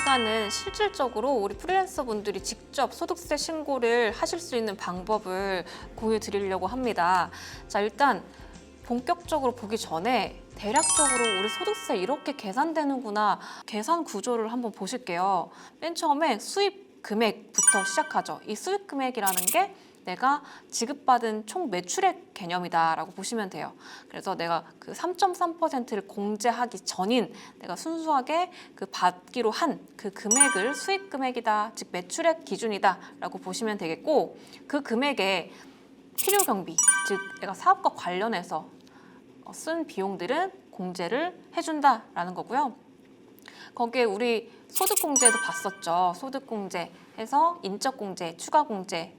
시간은 실질적으로 우리 프리랜서 분들이 직접 소득세 신고를 하실 수 있는 방법을 공유해 드리려고 합니다. 자, 일단 본격적으로 보기 전에 대략적으로 우리 소득세 이렇게 계산되는구나 계산 구조를 한번 보실게요. 맨 처음에 수입 금액부터 시작하죠. 이 수입 금액이라는 게 내가 지급받은 총 매출액 개념이다라고 보시면 돼요. 그래서 내가 그 3.3%를 공제하기 전인 내가 순수하게 그 받기로 한 그 금액을 수입 금액이다, 즉 매출액 기준이다라고 보시면 되겠고, 그 금액에 필요 경비, 즉 내가 사업과 관련해서 쓴 비용들은 공제를 해준다라는 거고요. 거기에 우리 소득공제도 봤었죠. 소득공제 해서 인적공제, 추가공제,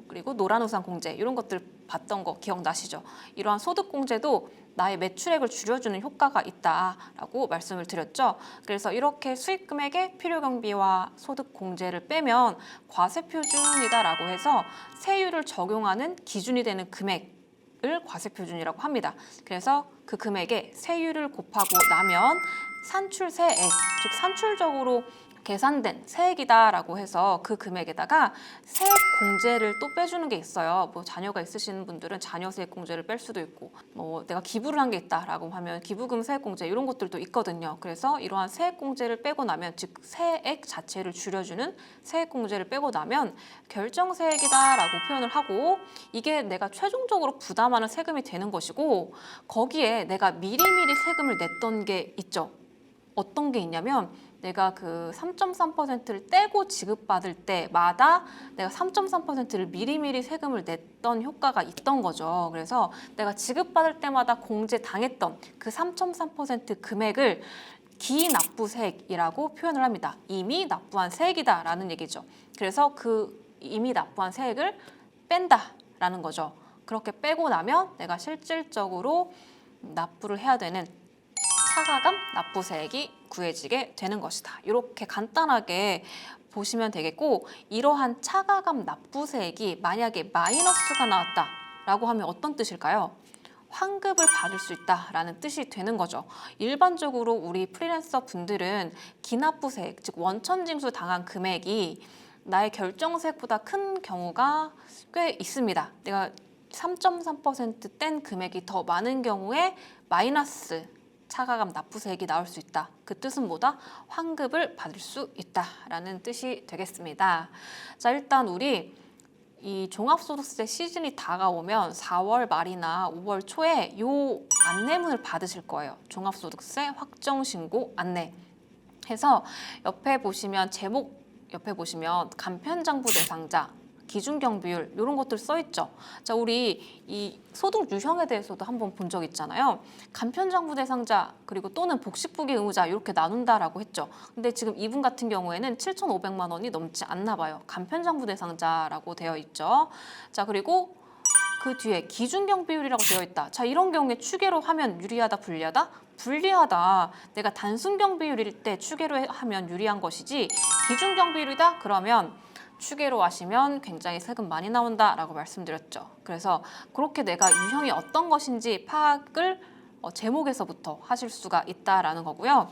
그리고 노란우산 공제 이런 것들 봤던 거 기억나시죠? 이러한 소득공제도 나의 매출액을 줄여주는 효과가 있다라고 말씀을 드렸죠. 그래서 이렇게 수익금액의 필요경비와 소득공제를 빼면 과세표준이다라고 해서 세율을 적용하는 기준이 되는 금액을 과세표준이라고 합니다. 그래서 그 금액에 세율을 곱하고 나면 산출세액, 즉 산출적으로 계산된 세액이다라고 해서 그 금액에다가 세액 공제를 또 빼주는 게 있어요. 뭐 자녀가 있으신 분들은 자녀 세액 공제를 뺄 수도 있고, 뭐 내가 기부를 한 게 있다라고 하면 기부금 세액 공제 이런 것들도 있거든요. 그래서 이러한 세액 공제를 빼고 나면, 즉 세액 자체를 줄여주는 세액 공제를 빼고 나면 결정세액이다라고 표현을 하고, 이게 내가 최종적으로 부담하는 세금이 되는 것이고, 거기에 내가 미리미리 세금을 냈던 게 있죠. 어떤 게 있냐면 내가 그 3.3%를 떼고 지급받을 때마다 내가 3.3%를 미리미리 세금을 냈던 효과가 있던 거죠. 그래서 내가 지급받을 때마다 공제당했던 그 3.3% 금액을 기납부세액이라고 표현을 합니다. 이미 납부한 세액이다라는 얘기죠. 그래서 그 이미 납부한 세액을 뺀다라는 거죠. 그렇게 빼고 나면 내가 실질적으로 납부를 해야 되는 차가감 납부세액이 구해지게 되는 것이다. 이렇게 간단하게 보시면 되겠고, 이러한 차가감 납부세액이 만약에 마이너스가 나왔다라고 하면 어떤 뜻일까요? 환급을 받을 수 있다라는 뜻이 되는 거죠. 일반적으로 우리 프리랜서 분들은 기납부세액, 즉 원천징수 당한 금액이 나의 결정세액보다 큰 경우가 꽤 있습니다. 내가 3.3% 뗀 금액이 더 많은 경우에 마이너스 차가감 납부세액이 나올 수 있다. 그 뜻은 뭐다? 환급을 받을 수 있다라는 뜻이 되겠습니다. 자, 일단 우리 이 종합소득세 시즌이 다가오면 4월 말이나 5월 초에 요 안내문을 받으실 거예요. 종합소득세 확정신고 안내 해서 옆에 보시면 제목 옆에 보시면 간편장부 대상자, 기준경비율 이런 것들 써 있죠. 자, 우리 이 소득 유형에 대해서도 한번 본 적 있잖아요. 간편장부 대상자 그리고 또는 복식부기 의무자 이렇게 나눈다라고 했죠. 근데 지금 이분 같은 경우에는 7,500만 원이 넘지 않나 봐요. 간편장부 대상자라고 되어 있죠. 자, 그리고 그 뒤에 기준경비율이라고 되어 있다. 자, 이런 경우에 추계로 하면 유리하다, 불리하다? 불리하다. 내가 단순경비율일 때 추계로 하면 유리한 것이지, 기준경비율이다? 그러면 추계로 하시면 굉장히 세금 많이 나온다라고 말씀드렸죠. 그래서 그렇게 내가 유형이 어떤 것인지 파악을 제목에서부터 하실 수가 있다라는 거고요.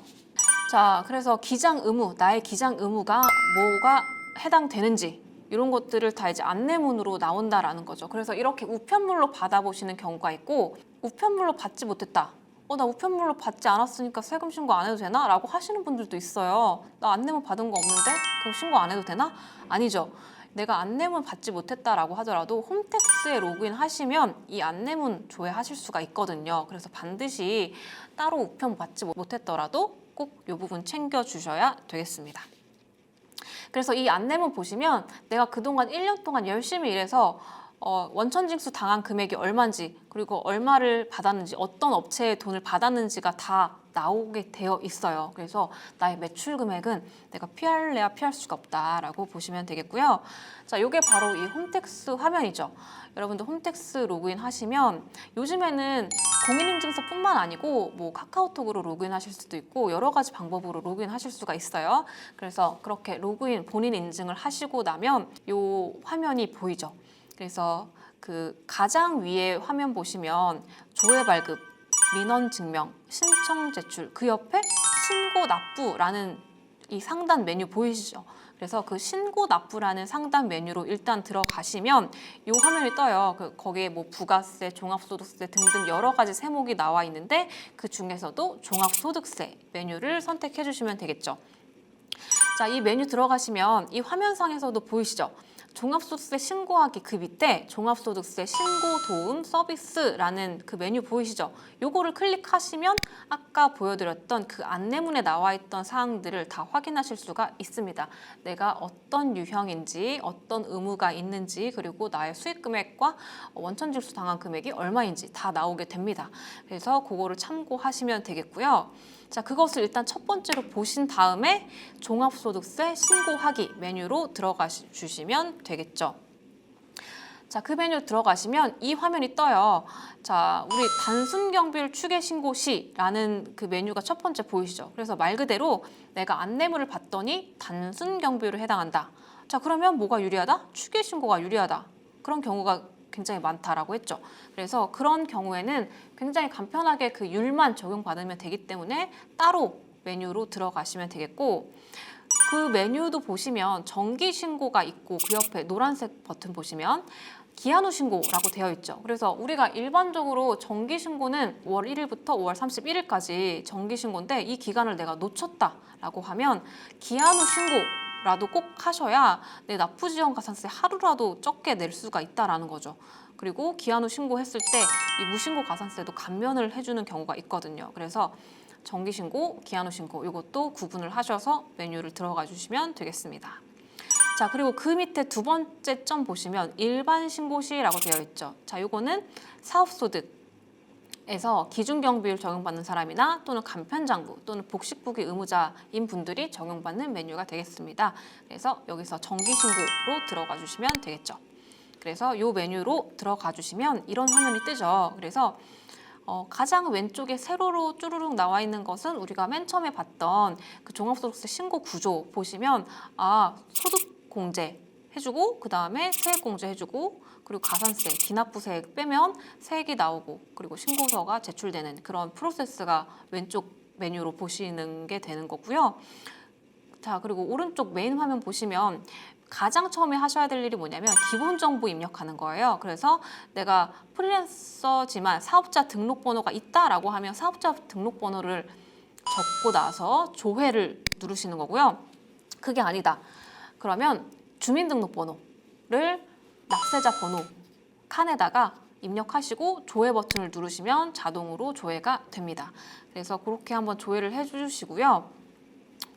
자, 그래서 기장 의무, 나의 기장 의무가 뭐가 해당되는지 이런 것들을 다 이제 안내문으로 나온다라는 거죠. 그래서 이렇게 우편물로 받아보시는 경우가 있고, 우편물로 받지 못했다. 나 우편물로 받지 않았으니까 세금 신고 안 해도 되나? 라고 하시는 분들도 있어요. 나 안내문 받은 거 없는데? 그럼 신고 안 해도 되나? 아니죠. 내가 안내문 받지 못했다라고 하더라도 홈택스에 로그인 하시면 이 안내문 조회하실 수가 있거든요. 그래서 반드시 따로 우편 받지 못했더라도 꼭 이 부분 챙겨주셔야 되겠습니다. 그래서 이 안내문 보시면 내가 그동안 1년 동안 열심히 일해서 원천징수 당한 금액이 얼마인지, 그리고 얼마를 받았는지, 어떤 업체에 돈을 받았는지가 다 나오게 되어 있어요. 그래서 나의 매출 금액은 내가 피할래야 피할 수가 없다라고 보시면 되겠고요. 자, 이게 바로 이 홈택스 화면이죠. 여러분들 홈택스 로그인 하시면 요즘에는 공인인증서뿐만 아니고 뭐 카카오톡으로 로그인 하실 수도 있고 여러 가지 방법으로 로그인 하실 수가 있어요. 그래서 그렇게 로그인 본인 인증을 하시고 나면 이 화면이 보이죠. 그래서 그 가장 위에 화면 보시면 조회 발급, 민원 증명, 신청 제출, 그 옆에 신고 납부라는 이 상단 메뉴 보이시죠? 그래서 그 신고 납부라는 상단 메뉴로 일단 들어가시면 이 화면이 떠요. 거기에 뭐 부가세, 종합소득세 등등 여러 가지 세목이 나와 있는데 그 중에서도 종합소득세 메뉴를 선택해 주시면 되겠죠. 자, 이 메뉴 들어가시면 이 화면상에서도 보이시죠? 종합소득세 신고하기 그 밑에 종합소득세 신고 도움 서비스라는 그 메뉴 보이시죠? 요거를 클릭하시면 아까 보여드렸던 그 안내문에 나와 있던 사항들을 다 확인하실 수가 있습니다. 내가 어떤 유형인지, 어떤 의무가 있는지, 그리고 나의 수익 금액과 원천징수 당한 금액이 얼마인지 다 나오게 됩니다. 그래서 그거를 참고하시면 되겠고요. 자, 그것을 일단 첫 번째로 보신 다음에 종합소득세 신고하기 메뉴로 들어가 주시면 되겠죠. 자, 그 메뉴 들어가시면 이 화면이 떠요. 자, 우리 단순경비율 추계 신고 시라는 그 메뉴가 첫 번째 보이시죠? 그래서 말 그대로 내가 안내문을 봤더니 단순경비율에 해당한다. 자, 그러면 뭐가 유리하다? 추계 신고가 유리하다. 그런 경우가 굉장히 많다라고 했죠. 그래서 그런 경우에는 굉장히 간편하게 그 율만 적용받으면 되기 때문에 따로 메뉴로 들어가시면 되겠고, 그 메뉴도 보시면 정기 신고가 있고 그 옆에 노란색 버튼 보시면 기한 후 신고라고 되어 있죠. 그래서 우리가 일반적으로 정기 신고는 5월 1일부터 5월 31일까지 정기 신고인데 이 기간을 내가 놓쳤다라고 하면 기한 후 신고라도 꼭 하셔야 내 납부지원 가산세 하루라도 적게 낼 수가 있다라는 거죠. 그리고 기한 후 신고했을 때 이 무신고 가산세도 감면을 해주는 경우가 있거든요. 그래서 정기 신고, 기한 후 신고 이것도 구분을 하셔서 메뉴를 들어가 주시면 되겠습니다. 자, 그리고 그 밑에 두 번째 점 보시면 일반 신고 시라고 되어 있죠. 자, 요거는 사업소득에서 기준경비율 적용받는 사람이나 또는 간편장부 또는 복식부기 의무자인 분들이 적용받는 메뉴가 되겠습니다. 그래서 여기서 정기신고로 들어가 주시면 되겠죠. 그래서 이 메뉴로 들어가 주시면 이런 화면이 뜨죠. 그래서 가장 왼쪽에 세로로 쭈루룩 나와 있는 것은 우리가 맨 처음에 봤던 그 종합소득세 신고 구조 보시면 소득공제 해주고 그 다음에 세액공제 해주고 그리고 가산세, 기납부세액 빼면 세액이 나오고 그리고 신고서가 제출되는 그런 프로세스가 왼쪽 메뉴로 보시는 게 되는 거고요. 자, 그리고 오른쪽 메인 화면 보시면 가장 처음에 하셔야 될 일이 뭐냐면 기본 정보 입력하는 거예요. 그래서 내가 프리랜서지만 사업자 등록번호가 있다라고 하면 사업자 등록번호를 적고 나서 조회를 누르시는 거고요. 그게 아니다. 그러면 주민등록번호를 납세자 번호 칸에다가 입력하시고 조회 버튼을 누르시면 자동으로 조회가 됩니다. 그래서 그렇게 한번 조회를 해주시고요.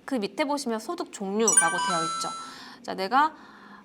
그 밑에 보시면 소득 종류라고 되어 있죠. 자, 내가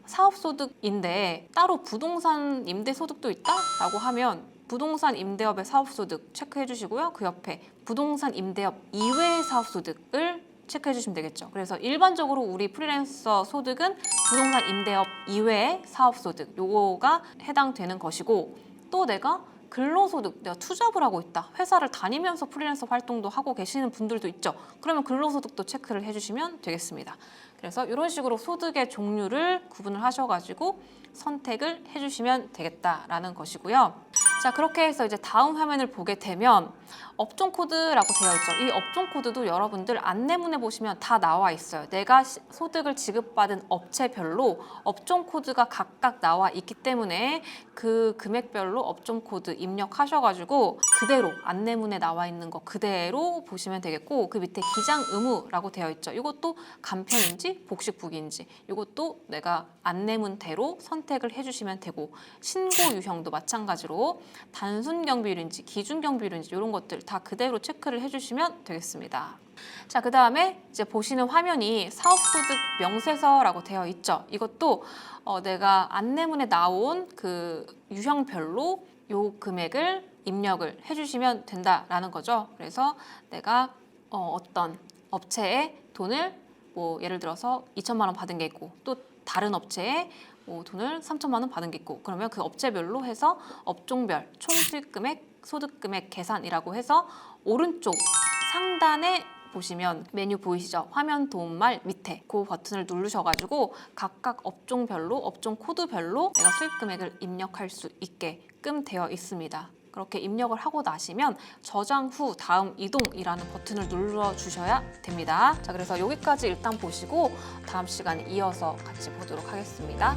사업소득인데 따로 부동산 임대소득도 있다라고 하면 부동산 임대업의 사업소득 체크해 주시고요. 그 옆에 부동산 임대업 이외의 사업소득을 체크해 주시면 되겠죠. 그래서 일반적으로 우리 프리랜서 소득은 부동산 임대업 이외의 사업소득 요거가 해당되는 것이고 또 내가 근로소득, 내가 투잡을 하고 있다. 회사를 다니면서 프리랜서 활동도 하고 계시는 분들도 있죠. 그러면 근로소득도 체크를 해주시면 되겠습니다. 그래서 이런 식으로 소득의 종류를 구분을 하셔가지고 선택을 해주시면 되겠다라는 것이고요. 자, 그렇게 해서 이제 다음 화면을 보게 되면 업종 코드라고 되어 있죠. 이 업종 코드도 여러분들 안내문에 보시면 다 나와 있어요. 내가 소득을 지급받은 업체별로 업종 코드가 각각 나와 있기 때문에 그 금액별로 업종 코드 입력하셔가지고 그대로 안내문에 나와 있는 거 그대로 보시면 되겠고 그 밑에 기장 의무라고 되어 있죠. 이것도 간편인지 복식부기인지 이것도 내가 안내문대로 선택을 해주시면 되고 신고 유형도 마찬가지로 단순 경비율인지 기준 경비율인지 이런 것들 다 그대로 체크를 해주시면 되겠습니다. 자, 그 다음에 이제 보시는 화면이 사업소득 명세서라고 되어 있죠. 이것도 내가 안내문에 나온 그 유형별로 요 금액을 입력을 해주시면 된다라는 거죠. 그래서 내가 어떤 업체에 돈을 뭐 예를 들어서 2천만 원 받은 게 있고 또 다른 업체에 돈을 3천만 원 받은 게 있고 그러면 그 업체별로 해서 업종별 총수익금액, 소득금액 계산이라고 해서 오른쪽 상단에 보시면 메뉴 보이시죠? 화면 도움말 밑에 그 버튼을 누르셔가지고 각각 업종별로, 업종 코드별로 내가 수익금액을 입력할 수 있게끔 되어 있습니다. 그렇게 입력을 하고 나시면 저장 후 다음 이동이라는 버튼을 눌러주셔야 됩니다. 자, 그래서 여기까지 일단 보시고 다음 시간에 이어서 같이 보도록 하겠습니다.